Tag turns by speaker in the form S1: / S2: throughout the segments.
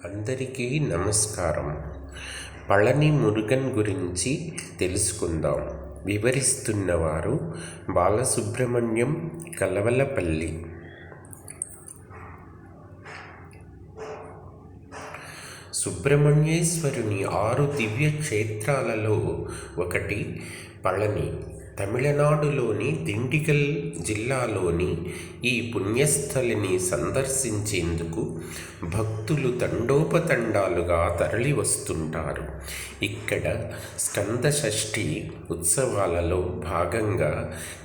S1: అందరికీ నమస్కారం. పళని మురుగన్ గురించి తెలుసుకుందాం. వివరిస్తున్నవారు బాలసుబ్రహ్మణ్యం కలవలపల్లి. సుబ్రహ్మణ్యేశ్వరుని 6 దివ్య క్షేత్రాలలో ఒకటి పళని. తమిళనాడులోని దిండిగల్ జిల్లాలోని ఈ పుణ్యస్థలిని సందర్శించేందుకు భక్తులు తండోపతండాలుగా తరలి వస్తుంటారు. ఇక్కడ స్కంద షష్ఠి ఉత్సవాలలో భాగంగా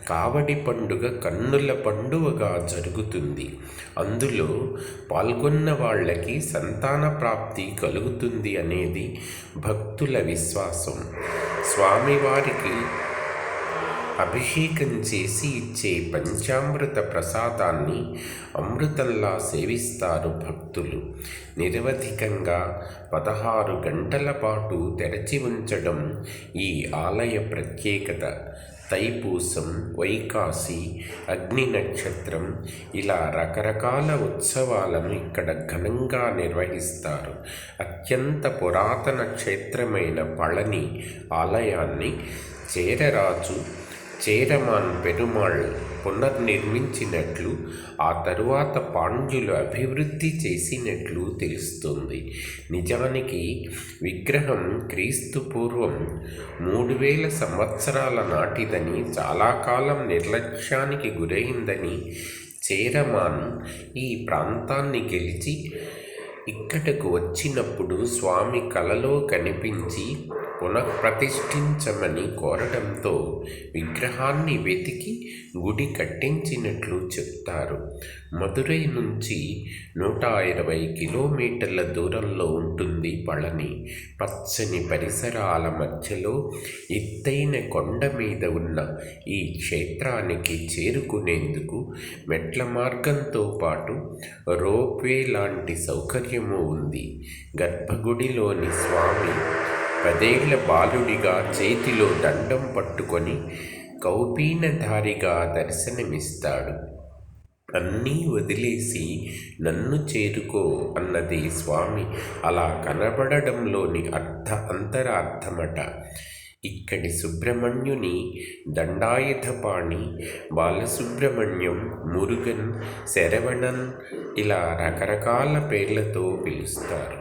S1: కావడి పండుగ కన్నుల పండుగగా జరుగుతుంది. అందులో పాల్గొన్న వాళ్ళకి సంతాన ప్రాప్తి కలుగుతుంది అనేది భక్తుల విశ్వాసం. స్వామివారికి అభిషేకం చేసి ఇచ్చే పంచామృత ప్రసాదాన్ని అమృతంలా సేవిస్తారు భక్తులు. నిరవధికంగా 16 గంటల పాటు తెరచి ఉంచడం ఈ ఆలయ ప్రత్యేకత. తైపూసం, వైకాసి, అగ్ని నక్షత్రం ఇలా రకరకాల ఉత్సవాలను ఇక్కడ ఘనంగా నిర్వహిస్తారు. అత్యంత పురాతన క్షేత్రమైన పళని ఆలయాన్ని చేరరాజు చేరమాన్ పెరుమాళ్ పునర్నిర్మించినట్లు, ఆ తరువాత పాండ్యులు అభివృద్ధి చేసినట్లు తెలుస్తుంది. నిజానికి విగ్రహం క్రీస్తు పూర్వం 3000 సంవత్సరాల నాటిదని, చాలా కాలం నిర్లక్ష్యానికి గురైందని చేరమాన్ ఈ ప్రాంతాన్ని గెలిచి ఇక్కడకు వచ్చినప్పుడు స్వామి కలలో కనిపించి పునఃప్రతిష్ఠించమని కోరడంతో విగ్రహాన్ని వెతికి గుడి కట్టించినట్లు చెప్తారు. మదురై నుంచి 120 కిలోమీటర్ల దూరంలో ఉంటుంది పళని. పచ్చని పరిసరాల మధ్యలో ఎత్తైన కొండ మీద ఉన్న ఈ క్షేత్రానికి చేరుకునేందుకు మెట్ల మార్గంతో పాటు రోప్వే లాంటి సౌకర్యము ఉంది. గర్భగుడిలోని స్వామి 10 ఏళ్ల బాలుడిగా చేతిలో దండం పట్టుకొని కౌపీనధారిగా దర్శనమిస్తాడు. అన్నీ వదిలేసి నన్ను చేరుకో అన్నది స్వామి అలా కనబడడంలోని అంతరార్థమట. ఇక్కడి సుబ్రహ్మణ్యుని దండాయుధపాణి, బాలసుబ్రహ్మణ్యం, మురుగన్, శరవణన్ ఇలా రకరకాల పేర్లతో పిలుస్తారు.